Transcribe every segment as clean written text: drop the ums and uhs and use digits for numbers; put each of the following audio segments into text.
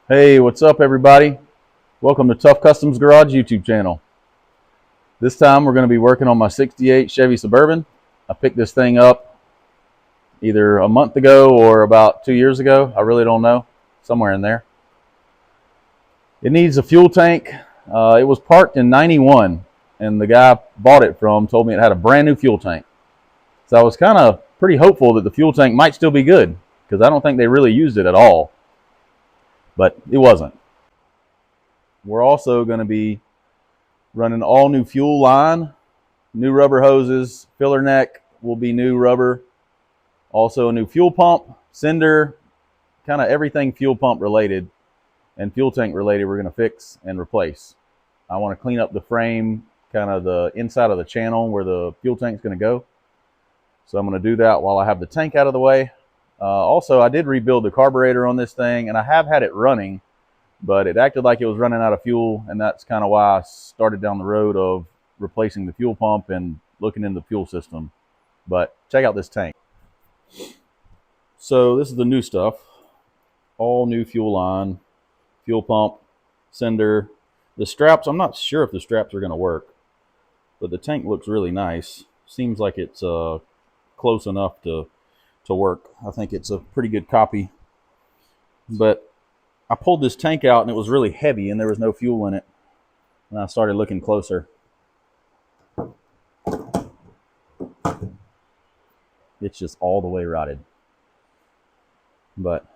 Hey, what's up, everybody? Welcome to Tough Customs Garage YouTube channel. This time we're going to be working on my 68 Chevy Suburban. I picked this thing up either a month ago or about 2 years ago. I really don't know. Somewhere in there. It needs a fuel tank. It was parked in 91, and the guy I bought it from told me it had a brand new fuel tank. So I was kind of pretty hopeful that the fuel tank might still be good, because I don't think they really used it at all. But it wasn't. We're also going to be running all new fuel line, new rubber hoses, filler neck will be new rubber, also a new fuel pump, sender, kind of everything fuel pump related and fuel tank related we're going to fix and replace. I want to clean up the frame, kind of the inside of the channel where the fuel tank is going to go. So I'm going to do that while I have the tank out of the way. Also, I did rebuild the carburetor on this thing, and I have had it running, but it acted like it was running out of fuel, and that's kind of why I started down the road of replacing the fuel pump and looking into the fuel system. But check out this tank. So this is the new stuff. All new fuel line, fuel pump, sender. The straps, I'm not sure if the straps are going to work, but the tank looks really nice. Seems like it's close enough to work. I think it's a pretty good copy. But I pulled this tank out and it was really heavy and there was no fuel in it. And I started looking closer. It's just all the way rotted. But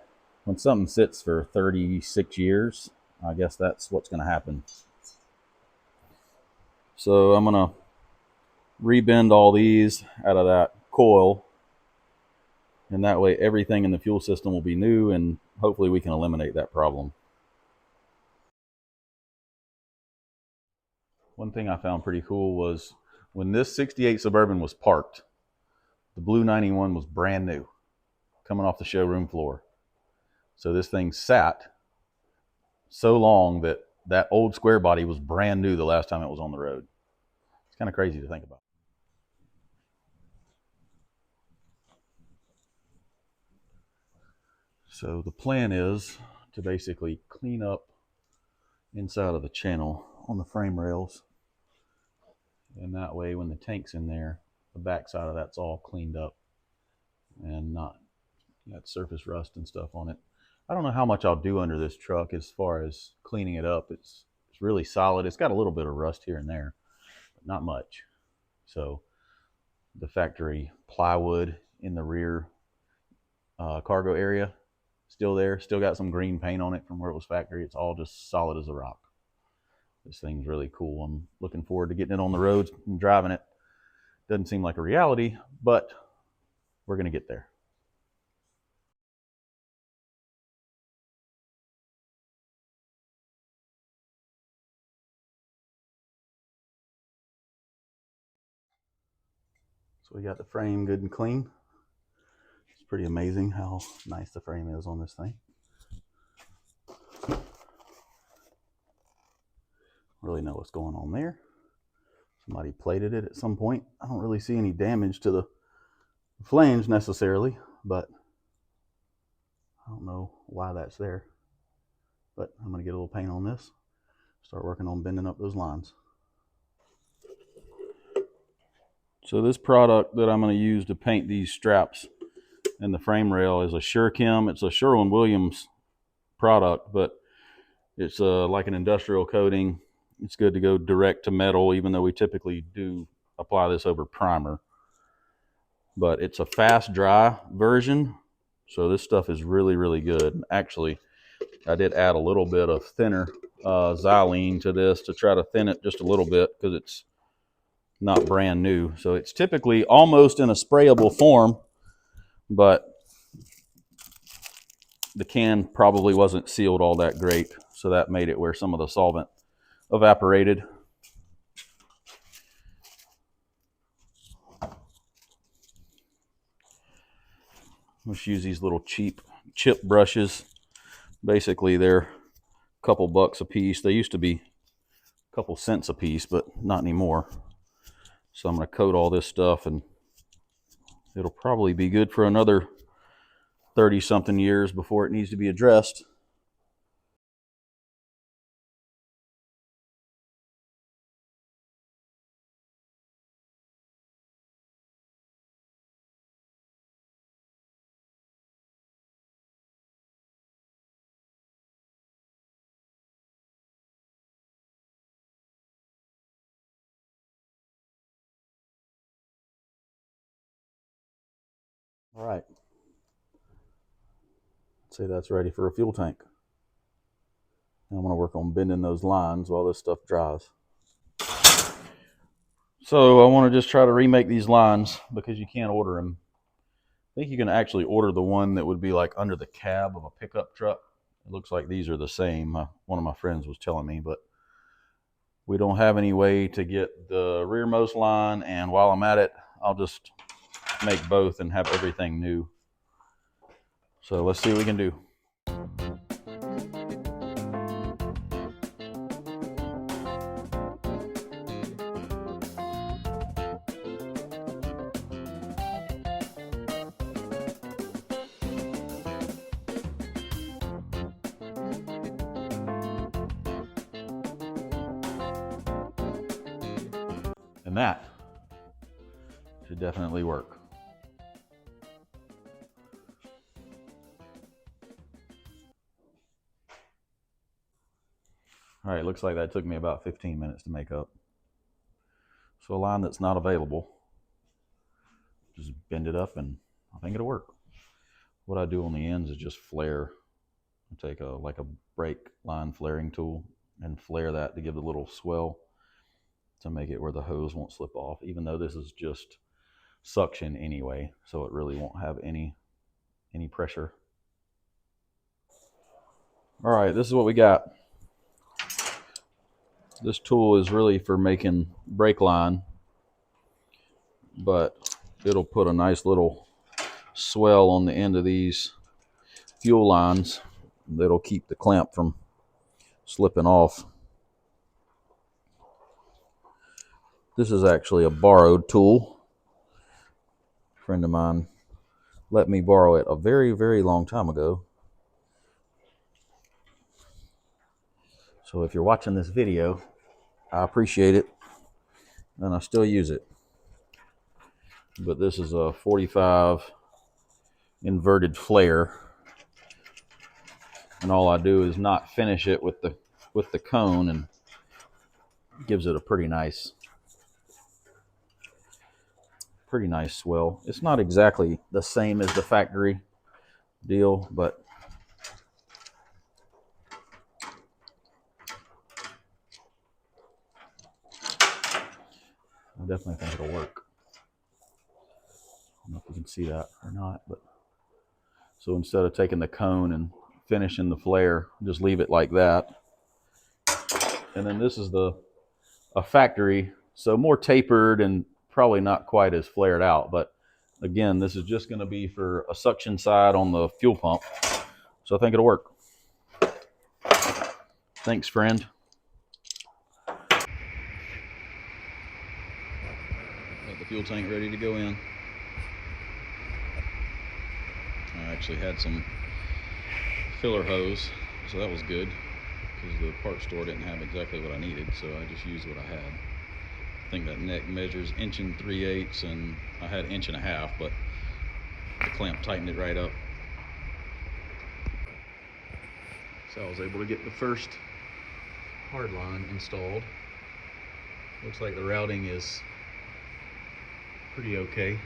when something sits for 36 years, I guess that's what's going to happen. So I'm going to rebend all these out of that coil, and that way everything in the fuel system will be new, and hopefully we can eliminate that problem. One thing I found pretty cool was when this 68 Suburban was parked, the blue 91 was brand new, coming off the showroom floor. So this thing sat so long that that old square body was brand new the last time it was on the road. It's kind of crazy to think about. So the plan is to basically clean up inside of the channel on the frame rails, and that way when the tank's in there, the back side of that's all cleaned up and not got surface rust and stuff on it. I don't know how much I'll do under this truck as far as cleaning it up. It's really solid. It's got a little bit of rust here and there, but not much. So the factory plywood in the rear cargo area still there. Still got some green paint on it from where it was factory. It's all just solid as a rock. This thing's really cool. I'm looking forward to getting it on the roads and driving it. Doesn't seem like a reality, but we're going to get there. So we got the frame good and clean. It's pretty amazing how nice the frame is on this thing. Really know what's going on there. Somebody plated it at some point. I don't really see any damage to the flange necessarily, but I don't know why that's there. But I'm going to get a little paint on this, start working on bending up those lines. So this product that I'm going to use to paint these straps and the frame rail is a Surchem. It's a Sherwin-Williams product, but it's like an industrial coating. It's good to go direct to metal, even though we typically do apply this over primer. But it's a fast dry version, so this stuff is really, really good. Actually, I did add a little bit of thinner xylene to this to try to thin it just a little bit because it's not brand new. So it's typically almost in a sprayable form, but the can probably wasn't sealed all that great, so that made it where some of the solvent evaporated. Let's use these little cheap chip brushes. Basically, they're a couple bucks a piece. They used to be a couple cents a piece, but not anymore. So I'm going to coat all this stuff, and it'll probably be good for another 30-something years before it needs to be addressed. All right. Say that's ready for a fuel tank. Now I'm going to work on bending those lines while this stuff dries. So I want to just try to remake these lines because you can't order them. I think you can actually order the one that would be like under the cab of a pickup truck. It looks like these are the same. One of my friends was telling me, but we don't have any way to get the rearmost line, and while I'm at it, I'll just make both and have everything new. So let's see what we can do. And that should definitely work. All right, looks like that took me about 15 minutes to make up. So a line that's not available, just bend it up and I think it'll work. What I do on the ends is just flare. I take a brake line flaring tool and flare that to give it a little swell to make it where the hose won't slip off, even though this is just suction anyway, so it really won't have any pressure. All right, this is what we got. This tool is really for making brake line, but it'll put a nice little swell on the end of these fuel lines that'll keep the clamp from slipping off. This is actually a borrowed tool. A friend of mine let me borrow it a very, very long time ago. So if you're watching this video, I appreciate it, and I still use it. But this is a 45 inverted flare, and all I do is not finish it with the cone, and gives it a pretty nice swell. It's not exactly the same as the factory deal, but I definitely think it'll work. I don't know if you can see that or not, but so instead of taking the cone and finishing the flare, just leave it like that. And then this is a factory, so more tapered and probably not quite as flared out, but again, this is just going to be for a suction side on the fuel pump, so I think it'll work. Thanks, friend. Got the fuel tank ready to go in. I actually had some filler hose, so that was good because the parts store didn't have exactly what I needed, so I just used what I had. I think that neck measures 1 3/8, and I had 1.5 inches, but the clamp tightened it right up. So I was able to get the first hard line installed. Looks like the routing is pretty okay.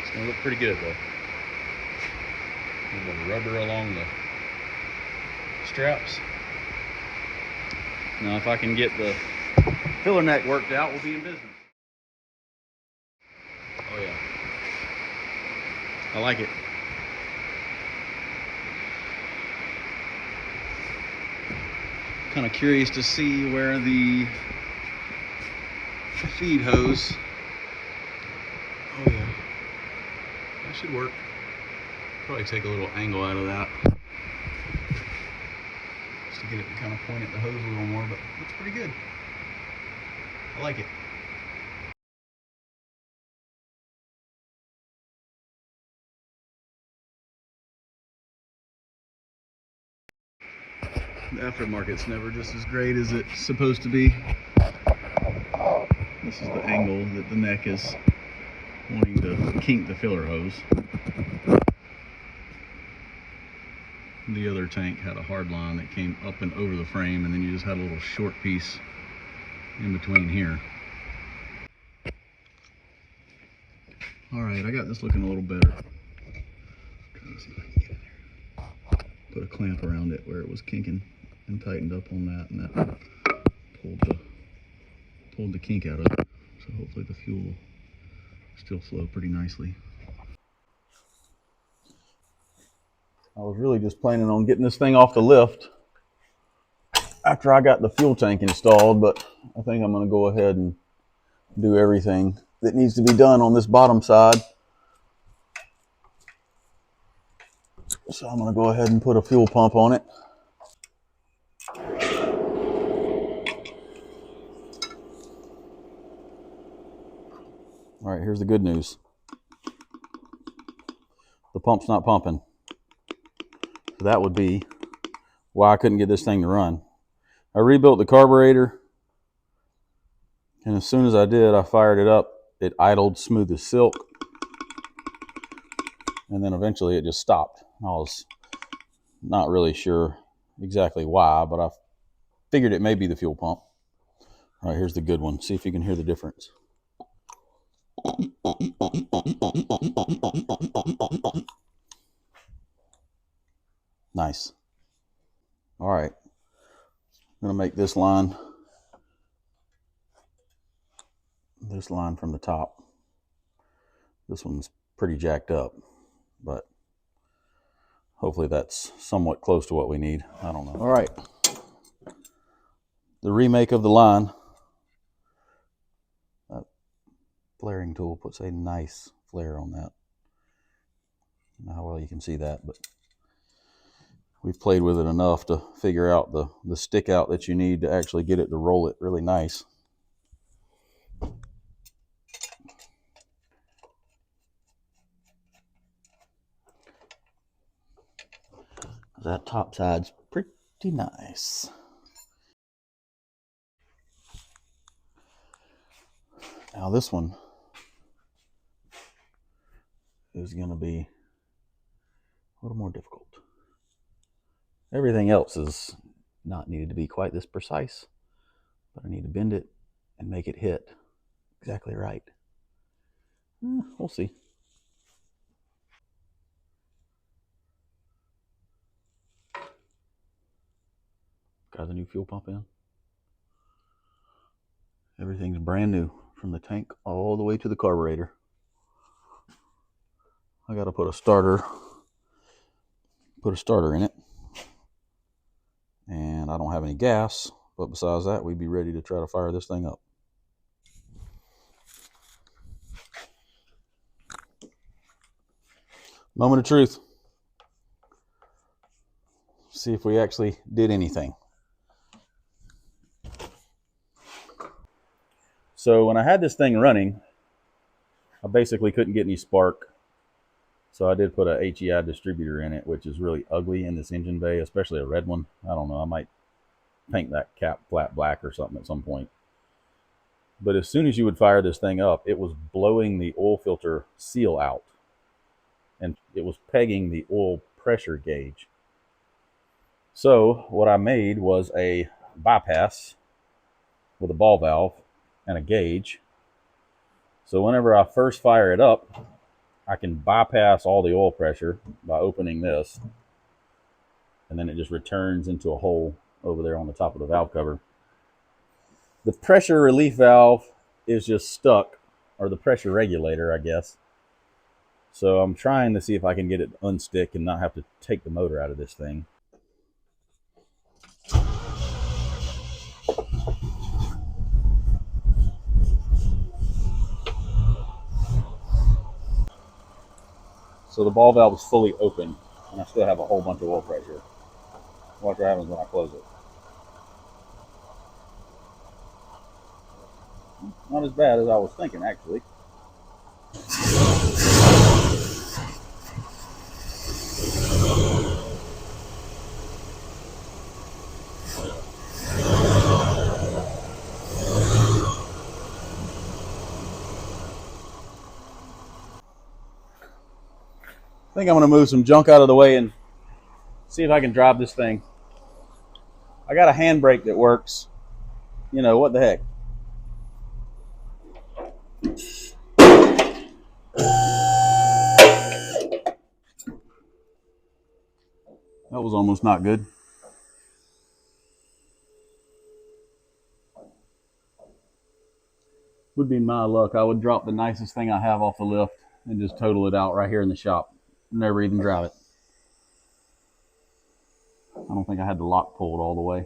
It's gonna look pretty good though. A little rubber along the straps. Now if I can get the filler neck worked out, we'll be in business. Oh yeah. I like it. Kind of curious to see where the feed hose. Oh yeah. That should work. Probably take a little angle out of that just to get it to kind of point at the hose a little more, but it looks pretty good. I like it. The aftermarket's never just as great as it's supposed to be. This is the angle that the neck is wanting to kink the filler hose. The other tank had a hard line that came up and over the frame, and then you just had a little short piece in between here. Alright, I got this looking a little better. Trying to see if I can get in there. Put a clamp around it where it was kinking and tightened up on that, and that pulled the kink out of it. So hopefully the fuel will still flow pretty nicely. I was really just planning on getting this thing off the lift after I got the fuel tank installed, but I think I'm going to go ahead and do everything that needs to be done on this bottom side. So I'm going to go ahead and put a fuel pump on it. All right, here's the good news. The pump's not pumping. So that would be why I couldn't get this thing to run. I rebuilt the carburetor, and as soon as I did, I fired it up. It idled smooth as silk, and then eventually it just stopped. I was not really sure exactly why, but I figured it may be the fuel pump. All right, here's the good one. See if you can hear the difference. Nice. All right, I'm gonna make this line from the top. This one's pretty jacked up, but hopefully that's somewhat close to what we need. I don't know. All right, the remake of the line. That flaring tool puts a nice flare on that. I don't know how well you can see that, but we've played with it enough to figure out the stick out that you need to actually get it to roll it really nice. That top side's pretty nice. Now this one is going to be a little more difficult. Everything else is not needed to be quite this precise, but I need to bend it and make it hit exactly right. We'll see. Got the new fuel pump in. Everything's brand new from the tank all the way to the carburetor. I got to put a starter in it. And I don't have any gas, but besides that, we'd be ready to try to fire this thing up. Moment of truth. See if we actually did anything. So when I had this thing running, I basically couldn't get any spark. So I did put a HEI distributor in it, which is really ugly in this engine bay, especially a red one. I don't know, I might paint that cap flat black or something at some point. But as soon as you would fire this thing up, it was blowing the oil filter seal out. And it was pegging the oil pressure gauge. So what I made was a bypass with a ball valve and a gauge. So whenever I first fire it up, I can bypass all the oil pressure by opening this, and then it just returns into a hole over there on the top of the valve cover. The pressure relief valve is just stuck, or the pressure regulator, I guess. So I'm trying to see if I can get it to unstick and not have to take the motor out of this thing. So the ball valve is fully open, and I still have a whole bunch of oil pressure. Watch what happens when I close it. Not as bad as I was thinking, actually. think I'm going to move some junk out of the way and see if I can drive this thing. I got a handbrake that works. You know, what the heck. That was almost not good. Would be my luck. I would drop the nicest thing I have off the lift and just total it out right here in the shop. Never even drive it. I don't think I had the lock pulled all the way.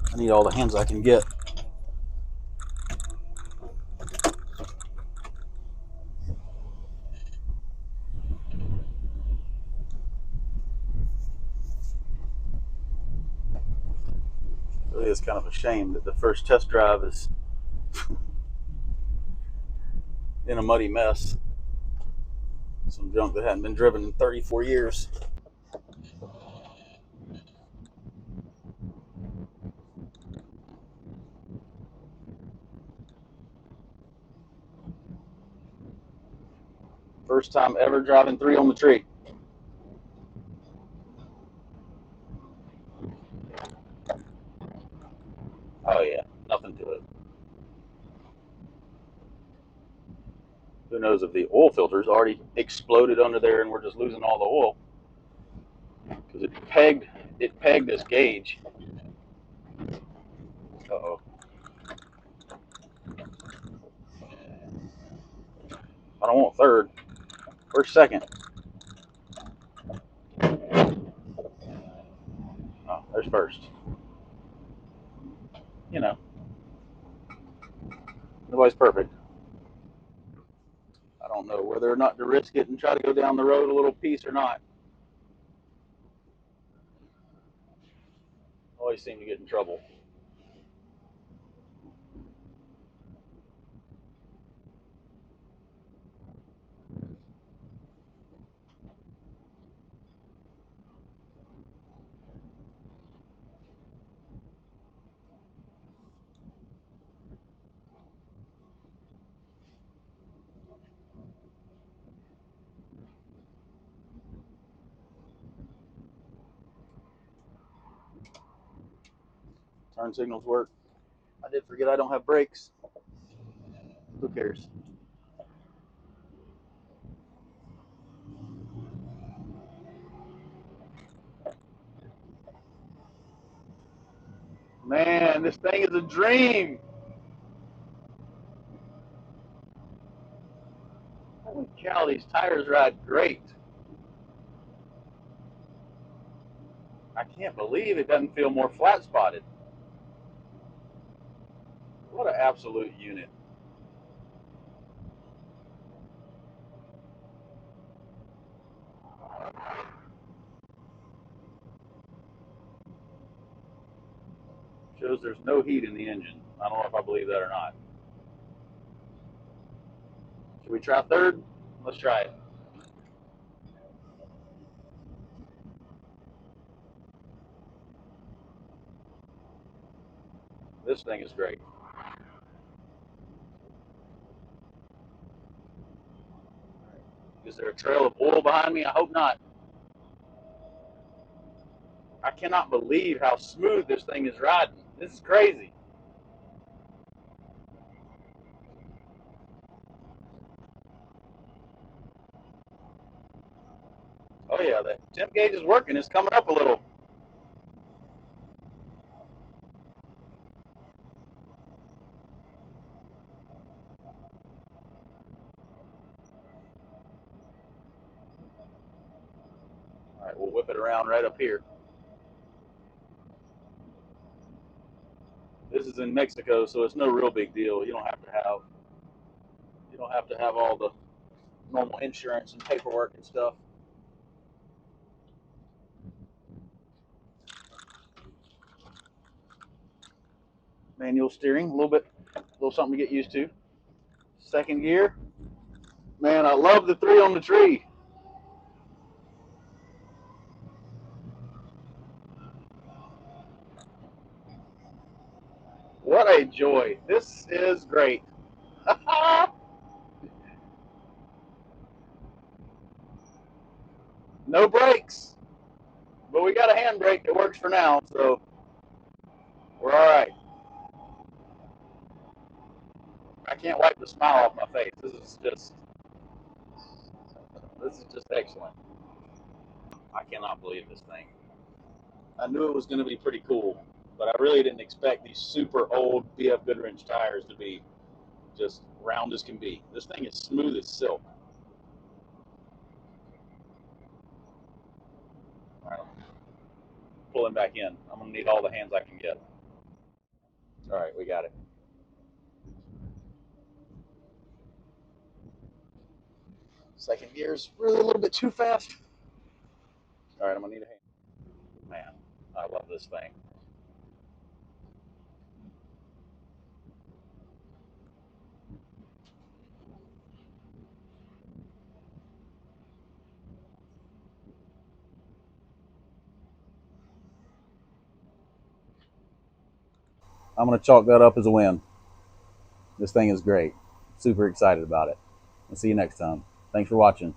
I need all the hands I can get. Really is kind of a shame that the first test drive is in a muddy mess. Some junk that hadn't been driven in 34 years. First time ever driving 3 on the tree. Oh yeah, nothing to it. Who knows if the oil filter's already exploded under there and we're just losing all the oil. Because it pegged this gauge. Uh-oh. I don't want third. Where's second? Oh, there's first. You know, nobody's perfect. I don't know whether or not to risk it and try to go down the road a little piece or not. Always seem to get in trouble. Turn signals work. I did forget I don't have brakes. Who cares? Man, this thing is a dream. Holy cow, these tires ride great. I can't believe it doesn't feel more flat spotted. What an absolute unit. Shows there's no heat in the engine. I don't know if I believe that or not. Should we try third? Let's try it. This thing is great. Is there a trail of oil behind me? I hope not. I cannot believe how smooth this thing is riding. This is crazy. Oh yeah, the temp gauge is working. It's coming up a little. All right, we'll whip it around right up here. This is in Mexico, so it's no real big deal. You don't have to have all the normal insurance and paperwork and stuff. Manual steering, a little something to get used to. Second gear, man, I love the three on the tree. What a joy! This is great. No brakes, but we got a handbrake that works for now, so we're all right. I can't wipe the smile off my face. This is just excellent. I cannot believe this thing. I knew it was going to be pretty cool, but I really didn't expect these super old BF Goodwrench tires to be just round as can be. This thing is smooth as silk. All right, pull him back in. I'm going to need all the hands I can get. All right, we got it. Second gear's really a little bit too fast. All right, I'm going to need a hand. Man, I love this thing. I'm going to chalk that up as a win. This thing is great. Super excited about it. I'll see you next time. Thanks for watching.